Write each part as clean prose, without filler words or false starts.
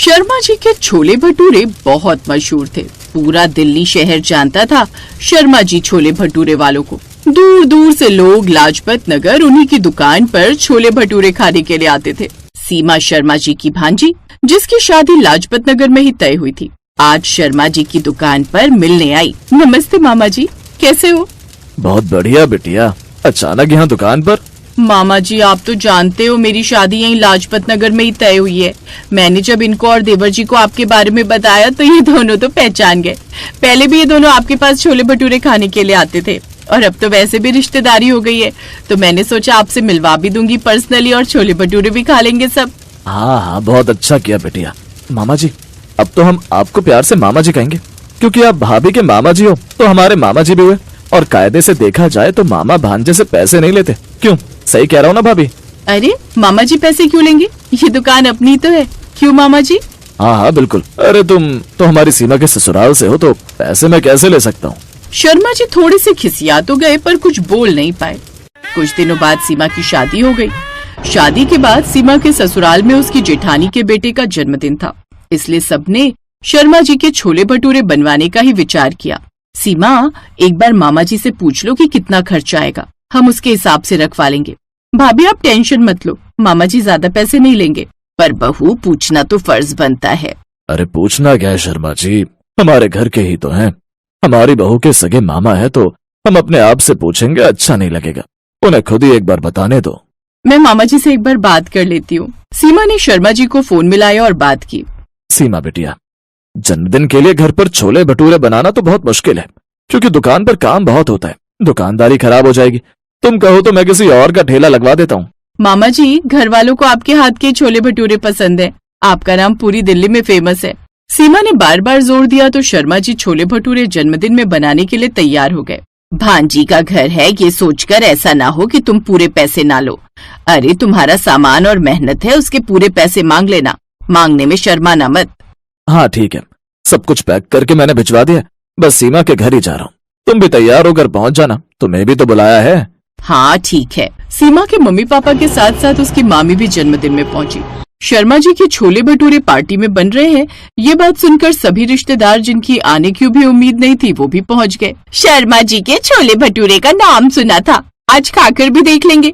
शर्मा जी के छोले भटूरे बहुत मशहूर थे। पूरा दिल्ली शहर जानता था शर्मा जी छोले भटूरे वालों को। दूर दूर से लोग लाजपत नगर उन्हीं की दुकान पर छोले भटूरे खाने के लिए आते थे। सीमा शर्मा जी की भांजी, जिसकी शादी लाजपत नगर में ही तय हुई थी, आज शर्मा जी की दुकान पर मिलने आई। नमस्ते मामा जी, कैसे हो? बहुत बढ़िया बिटिया, अचानक यहाँ दुकान पर? मामा जी, आप तो जानते हो मेरी शादी यहीं लाजपत नगर में ही तय हुई है। मैंने जब इनको और देवर जी को आपके बारे में बताया तो ये दोनों तो पहचान गए। पहले भी ये दोनों आपके पास छोले भटूरे खाने के लिए आते थे और अब तो वैसे भी रिश्तेदारी हो गई है, तो मैंने सोचा आपसे मिलवा भी दूंगी पर्सनली और छोले भटूरे भी खा लेंगे सब। हाँ, बहुत अच्छा किया बिटिया। मामा जी, अब तो हम आपको प्यार से मामा जी कहेंगे, क्योंकि आप भाभी के मामा जी हो तो हमारे मामा जी भी हुए। और कायदे से देखा जाए तो मामा भांजे से पैसे नहीं लेते। क्यों, सही कह रहा हूँ ना भाभी? अरे मामा जी पैसे क्यों लेंगे? ये दुकान अपनी तो है। क्यों मामा जी? हाँ हाँ बिल्कुल। अरे तुम तो हमारी सीमा के ससुराल से हो तो पैसे मैं कैसे ले सकता हूँ? शर्मा जी थोड़े से खिसिया तो गए पर कुछ बोल नहीं पाए। कुछ दिनों बाद सीमा की शादी हो गई। शादी के बाद सीमा के ससुराल में उसकी जेठानी के बेटे का जन्मदिन था, इसलिए सबने शर्मा जी के छोले भटूरे बनवाने का ही विचार किया। सीमा, एक बार मामा जी से पूछ लो कि कितना खर्चा आएगा, हम उसके हिसाब से रखवा लेंगे। भाभी आप टेंशन मत लो, मामा जी ज्यादा पैसे नहीं लेंगे। पर बहू, पूछना तो फर्ज बनता है। अरे पूछना क्या है शर्मा जी, हमारे घर के ही तो हैं। हमारी बहू के सगे मामा है तो हम अपने आप से पूछेंगे, अच्छा नहीं लगेगा। उन्हें खुद ही एक बार बताने दो। मैं मामा जी से एक बार बात कर लेती हूँ। सीमा ने शर्मा जी को फोन मिलाया और बात की। सीमा बेटिया, जन्मदिन के लिए घर पर छोले भटूरे बनाना तो बहुत मुश्किल है, क्योंकि दुकान पर काम बहुत होता है, दुकानदारी खराब हो जाएगी। तुम कहो तो मैं किसी और का ठेला लगवा देता हूँ। मामा जी, घर वालों को आपके हाथ के छोले भटूरे पसंद है, आपका नाम पूरी दिल्ली में फेमस है। सीमा ने बार बार जोर दिया तो शर्मा जी छोले भटूरे जन्मदिन में बनाने के लिए तैयार हो गए। भांजी का घर है, ये सोचकर ऐसा ना हो कि तुम पूरे पैसे ना लो। अरे तुम्हारा सामान और मेहनत है, उसके पूरे पैसे मांग लेना, मांगने में शर्माना मत। हाँ ठीक है, सब कुछ पैक करके मैंने भिजवा दिया, बस सीमा के घर ही जा रहा हूँ। तुम भी तैयार होकर पहुँच जाना, तुम्हें भी तो बुलाया है। हाँ ठीक है। सीमा के मम्मी पापा के साथ साथ उसकी मामी भी जन्मदिन में पहुंची। शर्मा जी के छोले भटूरे पार्टी में बन रहे हैं, ये बात सुनकर सभी रिश्तेदार जिनकी आने की भी उम्मीद नहीं थी वो भी पहुंच गए। शर्मा जी के छोले भटूरे का नाम सुना था, आज खाकर भी देख लेंगे।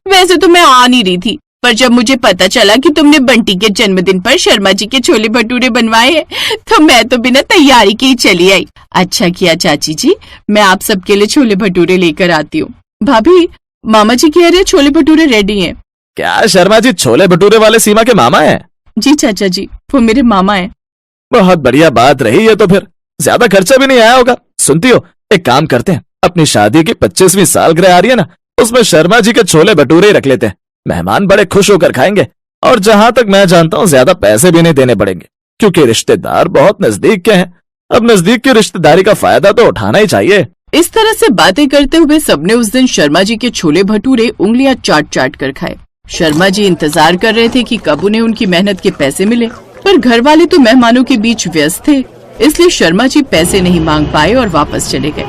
वैसे तो मैं आ नहीं रही थी, पर जब मुझे पता चला कि तुमने बंटी के जन्मदिन पर शर्मा जी के छोले भटूरे बनवाए हैं, तो मैं तो बिना तैयारी के ही चली आई। अच्छा किया चाची जी, मैं आप सबके लिए छोले भटूरे लेकर आती हूँ। भाभी, मामा जी कह रहे छोले भटूरे रेडी हैं। क्या शर्मा जी छोले भटूरे वाले सीमा के मामा हैं? जी चाचा जी, वो मेरे मामा हैं। बहुत बढ़िया बात रही है, तो फिर ज्यादा खर्चा भी नहीं आया होगा। सुनती हो, एक काम करते हैं, अपनी शादी की 25वीं सालगिरह आ रही है ना, उसमें शर्मा जी के छोले भटूरे ही रख लेते हैं। मेहमान बड़े खुश होकर खाएंगे और जहां तक मैं जानता हूँ ज्यादा पैसे भी नहीं देने पड़ेंगे, क्योंकि रिश्तेदार बहुत नजदीक के हैं। अब नजदीक की रिश्तेदारी का फायदा तो उठाना ही चाहिए। इस तरह से बातें करते हुए सबने उस दिन शर्मा जी के छोले भटूरे उंगलियां चाट चाट कर खाए। शर्मा जी इंतजार कर रहे थे कि कब उन्हें उनकी मेहनत के पैसे मिले, पर घर वाले तो मेहमानों के बीच व्यस्त थे, इसलिए शर्मा जी पैसे नहीं मांग पाए और वापस चले गए।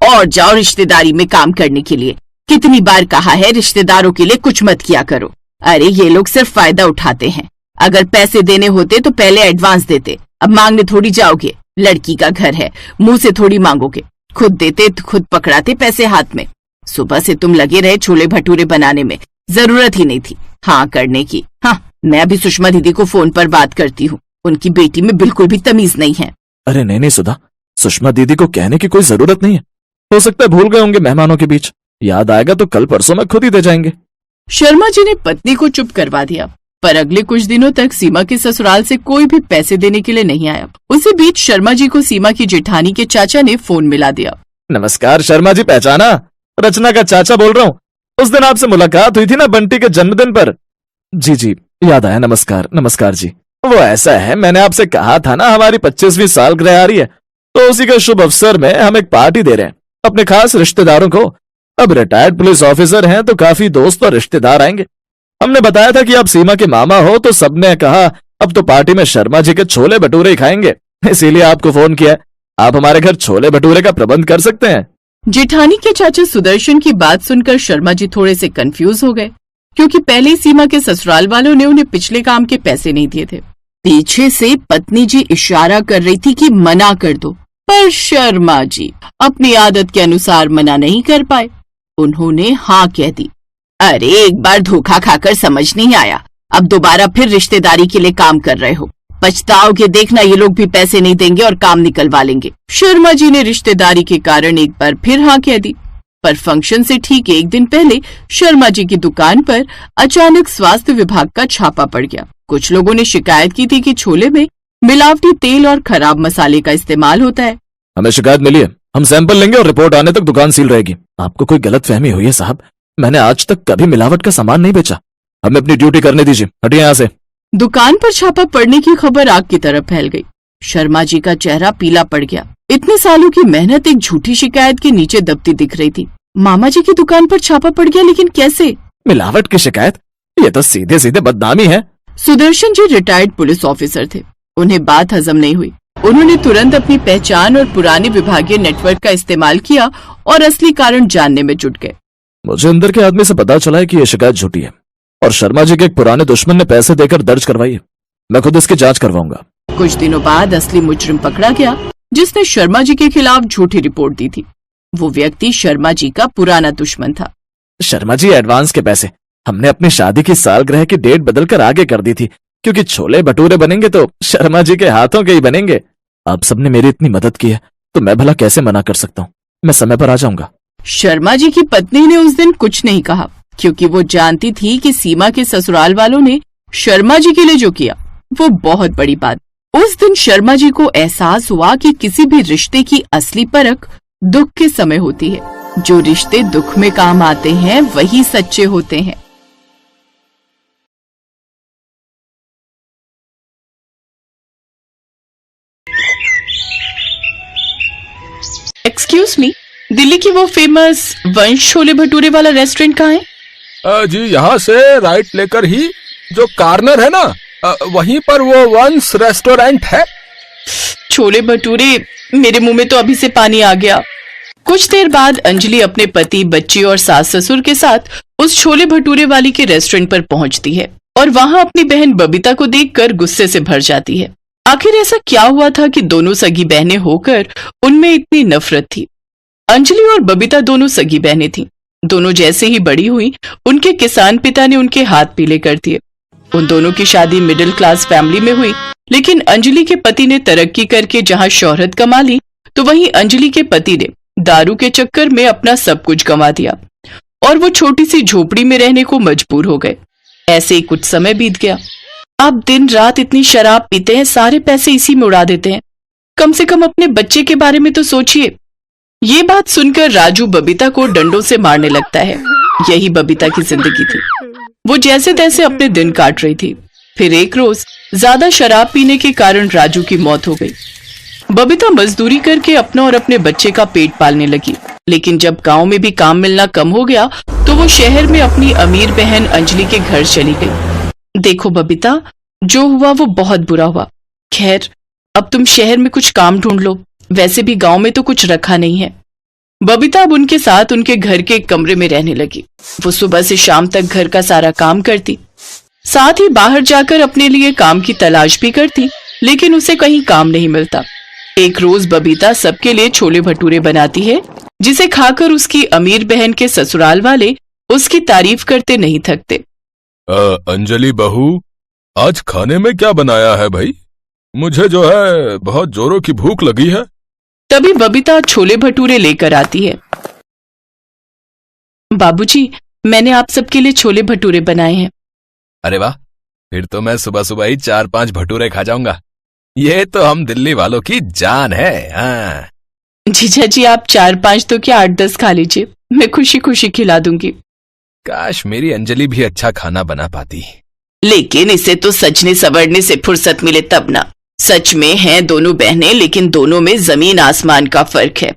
और जाओ रिश्तेदारी में काम करने के लिए, कितनी बार कहा है रिश्तेदारों के लिए कुछ मत किया करो। अरे ये लोग सिर्फ फायदा उठाते हैं, अगर पैसे देने होते तो पहले एडवांस देते, अब मांगने थोड़ी जाओगे। लड़की का घर है, मुंह से थोड़ी मांगोगे, खुद देते तो खुद पकड़ाते पैसे हाथ में। सुबह से तुम लगे रहे छोले भटूरे बनाने में, जरूरत ही नहीं थी हाँ करने की। हाँ, मैं अभी सुषमा दीदी को फोन पर बात करती हूँ, उनकी बेटी में बिल्कुल भी तमीज नहीं है। अरे नहीं सुधा, सुषमा दीदी को कहने की कोई जरूरत नहीं है, हो सकता है भूल गए होंगे मेहमानों के बीच, याद आएगा तो कल परसों में खुद ही दे जाएंगे। शर्मा जी ने पत्नी को चुप करवा दिया, पर अगले कुछ दिनों तक सीमा के ससुराल से कोई भी पैसे देने के लिए नहीं आया। उसी बीच शर्मा जी को सीमा की जेठानी के चाचा ने फोन मिला दिया। नमस्कार शर्मा जी, पहचाना? रचना का चाचा बोल रहा हूँ, उस दिन आपसे मुलाकात हुई थी ना बंटी के जन्मदिन पर। जी जी याद आया, नमस्कार। नमस्कार जी, वो ऐसा है, मैंने आपसे कहा था ना हमारी 25वीं सालगिरह आ रही है, तो उसी के शुभ अवसर में हम एक पार्टी दे रहे हैं अपने खास रिश्तेदारों को। अब रिटायर्ड पुलिस ऑफिसर हैं तो काफी दोस्त और रिश्तेदार आएंगे। हमने बताया था कि आप सीमा के मामा हो, तो सबने कहा अब तो पार्टी में शर्मा जी के छोले भटूरे ही खाएंगे, इसीलिए आपको फोन किया। आप हमारे घर छोले भटूरे का प्रबंध कर सकते हैं। जेठानी के चाचा सुदर्शन की बात सुनकर शर्मा जी थोड़े से कंफ्यूज हो गए, क्योंकि पहले ही सीमा के ससुराल वालों ने उन्हें पिछले काम के पैसे नहीं दिए थे। पीछे से पत्नी जी इशारा कर रही थी कि मना कर दो, पर शर्मा जी अपनी आदत के अनुसार मना नहीं कर पाए। उन्होंने हाँ कह दी। अरे एक बार धोखा खाकर समझ नहीं आया, अब दोबारा फिर रिश्तेदारी के लिए काम कर रहे हो। पछताओगे देखना, ये लोग भी पैसे नहीं देंगे और काम निकलवा लेंगे। शर्मा जी ने रिश्तेदारी के कारण एक बार फिर हाँ कह दी। पर फंक्शन से ठीक एक दिन पहले शर्मा जी की दुकान पर अचानक स्वास्थ्य विभाग का छापा पड़ गया। कुछ लोगों ने शिकायत की थी कि छोले में मिलावटी तेल और खराब मसाले का इस्तेमाल होता है। हमें शिकायत मिली है, हम सैंपल लेंगे और रिपोर्ट आने तक दुकान सील रहेगी। आपको कोई गलतफहमी हुई है साहब, मैंने आज तक कभी मिलावट का सामान नहीं बेचा। हमें अपनी ड्यूटी करने दीजिए, हटिए यहाँ से। दुकान पर छापा पड़ने की खबर आग की तरह फैल गई। शर्मा जी का चेहरा पीला पड़ गया। इतने सालों की मेहनत एक झूठी शिकायत के नीचे दबती दिख रही थी। मामा जी की दुकान पर छापा पड़ गया, लेकिन कैसे? मिलावट की शिकायत? ये तो सीधे सीधे बदनामी है। Sudarshan ji retired police officer थे। उन्हें बात हजम नहीं हुई। उन्होंने तुरंत अपनी पहचान और पुराने विभागीय नेटवर्क का इस्तेमाल किया और असली कारण जानने में जुट गए। मुझे अंदर के आदमी से पता चला है कि यह शिकायत झूठी है और शर्मा जी के एक पुराने दुश्मन ने पैसे देकर दर्ज करवाई है। मैं खुद इसकी जांच करवाऊंगा। कुछ दिनों बाद असली मुजरिम पकड़ा गया, जिसने शर्मा जी के खिलाफ झूठी रिपोर्ट दी थी। वो व्यक्ति शर्मा जी का पुराना दुश्मन था। शर्मा जी, एडवांस के पैसे हमने अपनी शादी की सालगिरह की डेट बदलकर आगे कर दी थी, क्योंकि छोले भटूरे बनेंगे तो शर्मा जी के हाथों के ही बनेंगे। आप सबने मेरी इतनी मदद की है तो मैं भला कैसे मना कर सकता हूँ। मैं समय पर आ जाऊंगा। शर्मा जी की पत्नी ने उस दिन कुछ नहीं कहा, क्योंकि वो जानती थी कि सीमा के ससुराल वालों ने शर्मा जी के लिए जो किया वो बहुत बड़ी बात। उस दिन शर्मा जी को एहसास हुआ कि किसी भी रिश्ते की असली परख दुख के समय होती है। जो रिश्ते दुख में काम आते हैं वही सच्चे होते हैं। एक्सक्यूज मी, दिल्ली की वो फेमस वंश छोले भटूरे वाला रेस्टोरेंट कहाँ है? जी यहाँ से राइट लेकर ही जो कॉर्नर है ना, वहीं पर वो वंश रेस्टोरेंट है। छोले भटूरे, मेरे मुंह में तो अभी से पानी आ गया। कुछ देर बाद अंजलि अपने पति, बच्ची और सास ससुर के साथ उस छोले भटूरे वाली के रेस्टोरेंट पर पहुंचती है और वहां अपनी बहन बबीता को देखकर गुस्से से भर जाती है। आखिर ऐसा क्या हुआ था कि दोनों सगी बहनें होकर उनमें इतनी नफरत थी? अंजलि और बबीता दोनों सगी बहनें थीं। दोनों जैसे ही बड़ी हुई, उनके किसान पिता ने उनके हाथ पीले कर दिए। उन दोनों की शादी मिडिल क्लास फैमिली में हुई, लेकिन अंजलि के पति ने तरक्की करके जहां शोहरत कमा ली, तो वहीं अंजलि के पति ने दारू के चक्कर में अपना सब कुछ गंवा दिया और वो छोटी सी झोपड़ी में रहने को मजबूर हो गए। ऐसे ही कुछ समय बीत गया। आप दिन रात इतनी शराब पीते हैं, सारे पैसे इसी में उड़ा देते हैं। कम से कम अपने बच्चे के बारे में तो सोचिए। ये बात सुनकर राजू बबीता को डंडों से मारने लगता है। यही बबीता की जिंदगी थी। वो जैसे तैसे अपने दिन काट रही थी। फिर एक रोज ज्यादा शराब पीने के कारण राजू की मौत हो गई। बबीता मजदूरी करके अपना और अपने बच्चे का पेट पालने लगी, लेकिन जब गांव में भी काम मिलना कम हो गया तो वो शहर में अपनी अमीर बहन अंजलि के घर चली गई। देखो बबीता, जो हुआ वो बहुत बुरा हुआ। खैर, अब तुम शहर में कुछ काम ढूंढ लो, वैसे भी गांव में तो कुछ रखा नहीं है। बबीता अब उनके साथ उनके घर के एक कमरे में रहने लगी। वो सुबह से शाम तक घर का सारा काम करती, साथ ही बाहर जाकर अपने लिए काम की तलाश भी करती, लेकिन उसे कहीं काम नहीं मिलता। एक रोज बबीता सबके लिए छोले भटूरे बनाती है, जिसे खाकर उसकी अमीर बहन के ससुराल वाले उसकी तारीफ करते नहीं थकते। अंजलि बहू, आज खाने में क्या बनाया है भाई? मुझे जो है बहुत जोरों की भूख लगी है। तभी बबीता छोले भटूरे लेकर आती है। बाबूजी, मैंने आप सबके लिए छोले भटूरे बनाए हैं। अरे वाह, फिर तो मैं सुबह सुबह ही 4-5 भटूरे खा जाऊंगा। ये तो हम दिल्ली वालों की जान है। हाँ। जीजा जी, आप 4-5 तो क्या 8-10 खा लीजिए, मैं खुशी खुशी खिला दूंगी। काश मेरी अंजलि भी अच्छा खाना बना पाती। लेकिन इसे तो सजने संवरने से फुर्सत मिले तब ना। सच में हैं दोनों बहनें, लेकिन दोनों में जमीन आसमान का फर्क है।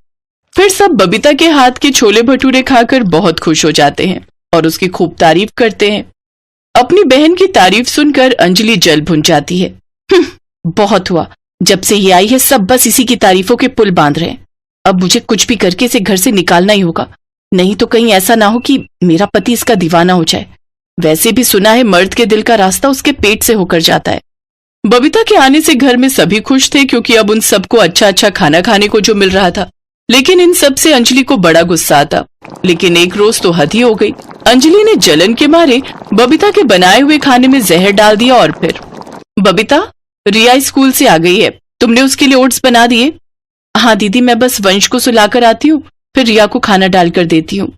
फिर सब बबीता के हाथ के छोले भटूरे खाकर बहुत खुश हो जाते हैं और उसकी खूब तारीफ करते हैं। अपनी बहन की तारीफ सुनकर अंजलि जल भुन जाती है। बहुत हुआ, जब से ये आई है सब बस इसी की तारीफों के पुल बांध रहे हैं। अब मुझे कुछ भी करके इसे घर से निकालना ही होगा, नहीं तो कहीं ऐसा ना हो कि मेरा पति इसका दीवाना हो जाए। वैसे भी सुना है मर्द के दिल का रास्ता उसके पेट से होकर जाता है। बबीता के आने से घर में सभी खुश थे क्योंकि अब उन सबको अच्छा अच्छा खाना खाने को जो मिल रहा था। लेकिन इन सब से अंजलि को बड़ा गुस्सा आता। लेकिन एक रोज तो हद ही हो गई। अंजलि ने जलन के मारे बबीता के बनाए हुए खाने में जहर डाल दिया और फिर, बबीता, रिया स्कूल से आ गई है, तुमने उसके लिए ओट्स बना दिए? हाँ दीदी, मैं बस वंश को सुलाकर आती हूँ, फिर रिया को खाना डालकर देती हूँ।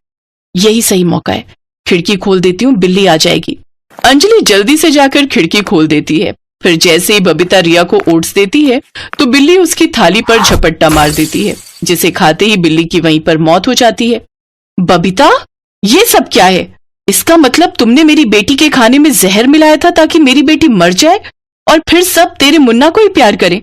यही सही मौका है, खिड़की खोल देती हूँ, बिल्ली आ जाएगी। अंजलि जल्दी से जाकर खिड़की खोल देती है। फिर जैसे ही बबीता रिया को ओट्स देती है तो बिल्ली उसकी थाली पर झपट्टा मार देती है, जिसे खाते ही बिल्ली की वहीं पर मौत हो जाती है। बबीता, ये सब क्या है? इसका मतलब तुमने मेरी बेटी के खाने में जहर मिलाया था ताकि मेरी बेटी मर जाए और फिर सब तेरे मुन्ना को ही प्यार करें।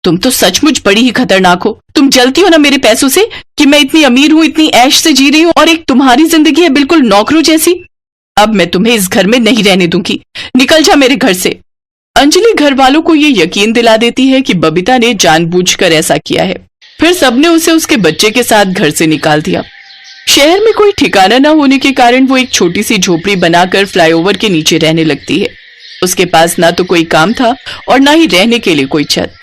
तुम तो सचमुच बड़ी ही खतरनाक हो। तुम जलती हो ना मेरे पैसों से कि मैं इतनी अमीर हूँ, इतनी ऐश से जी रही हूँ, और एक तुम्हारी जिंदगी है बिल्कुल नौकरों जैसी। अब मैं तुम्हें इस घर में नहीं रहने दूंगी, निकल जा मेरे घर से। अंजलि घर वालों को ये यकीन दिला देती है कि बबीता ने जानबूझकर ऐसा किया है। फिर सबने उसे उसके बच्चे के साथ घर से निकाल दिया। शहर में कोई ठिकाना न होने के कारण वो एक छोटी सी झोपड़ी बनाकर फ्लाईओवर के नीचे रहने लगती है। उसके पास ना तो कोई काम था और ना ही रहने के लिए कोई छत।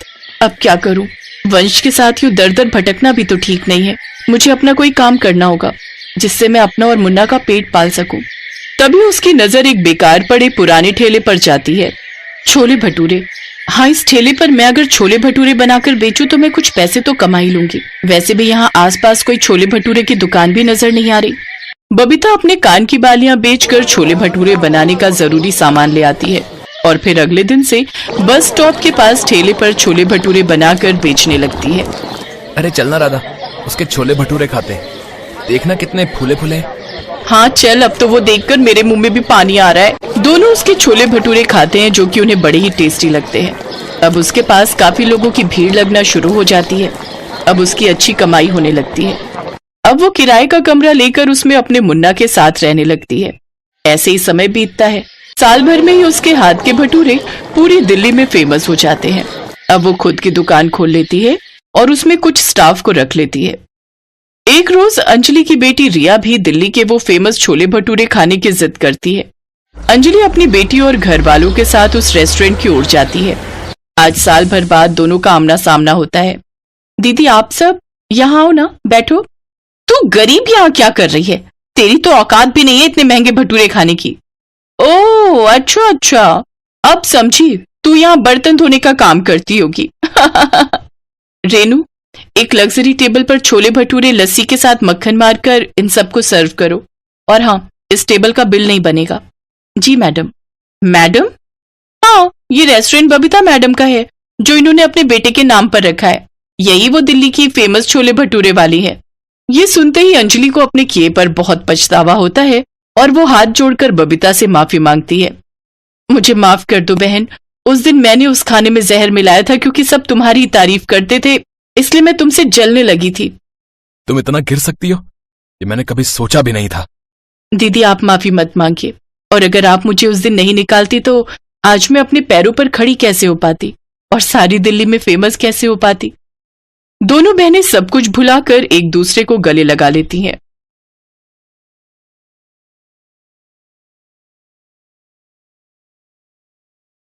अब क्या करूं? वंश के साथ यूं दर दर भटकना भी तो ठीक नहीं है। मुझे अपना कोई काम करना होगा जिससे मैं अपना और मुन्ना का पेट पाल सकूं। तभी उसकी नजर एक बेकार पड़े पुराने ठेले पर जाती है। छोले भटूरे। हाँ, इस ठेले पर मैं अगर छोले भटूरे बनाकर बेचूं तो मैं कुछ पैसे तो कमा ही लूंगी। वैसे भी यहाँ आसपास कोई छोले भटूरे की दुकान भी नजर नहीं आ रही। बबीता अपने कान की बालियां बेचकर छोले भटूरे बनाने का जरूरी सामान ले आती है और फिर अगले दिन से बस स्टॉप के पास ठेले पर छोले भटूरे बनाकर बेचने लगती है। अरे चलना राधा, उसके छोले भटूरे खाते हैं, देखना कितने फूले फूले। हाँ चल, अब तो वो देखकर मेरे मुंह में भी पानी आ रहा है। दोनों उसके छोले भटूरे खाते हैं जो कि उन्हें बड़े ही टेस्टी लगते हैं। अब उसके पास काफी लोगों की भीड़ लगना शुरू हो जाती है। अब उसकी अच्छी कमाई होने लगती है। अब वो किराए का कमरा लेकर उसमें अपने मुन्ना के साथ रहने लगती है। ऐसे ही समय बीतता है। साल भर में ही उसके हाथ के भटूरे पूरी दिल्ली में फेमस हो जाते हैं। अब वो खुद की दुकान खोल लेती है और उसमें कुछ स्टाफ को रख लेती है। एक रोज अंजलि की बेटी रिया भी दिल्ली के वो फेमस छोले भटूरे खाने की जिद करती है। अंजलि अपनी बेटी और घर वालों के साथ उस रेस्टोरेंट की ओर जाती है। आज साल भर बाद दोनों का आमना सामना होता है। दीदी, आप सब यहाँ आओ ना, बैठो। तू गरीब यहाँ क्या कर रही है? तेरी तो औकात भी नहीं है इतने महंगे भटूरे खाने की। ओह अच्छा अच्छा, अब समझी, तू यहाँ बर्तन धोने का काम करती होगी। रेनू, एक लग्जरी टेबल पर छोले भटूरे लस्सी के साथ मक्खन मारकर इन सबको सर्व करो। और हाँ, इस टेबल का बिल नहीं बनेगा। जी मैडम। मैडम? हाँ, ये रेस्टोरेंट बबीता मैडम का है जो इन्होंने अपने बेटे के नाम पर रखा है। यही वो दिल्ली की फेमस छोले भटूरे वाली है। ये सुनते ही अंजलि को अपने किए पर बहुत पछतावा होता है और वो हाथ जोड़कर बबीता से माफी मांगती है। मुझे माफ कर दो बहन, उस दिन मैंने उस खाने में जहर मिलाया था क्योंकि सब तुम्हारी तारीफ करते थे, इसलिए मैं तुमसे जलने लगी थी। तुम इतना गिर सकती हो, ये मैंने कभी सोचा भी नहीं था। दीदी, आप माफी मत मांगिए, और अगर आप मुझे उस दिन नहीं निकालती तो आज मैं अपने पैरों पर खड़ी कैसे हो पाती और सारी दिल्ली में फेमस कैसे हो पाती। दोनों बहनें सब कुछ भुलाकर एक दूसरे को गले लगा लेती हैं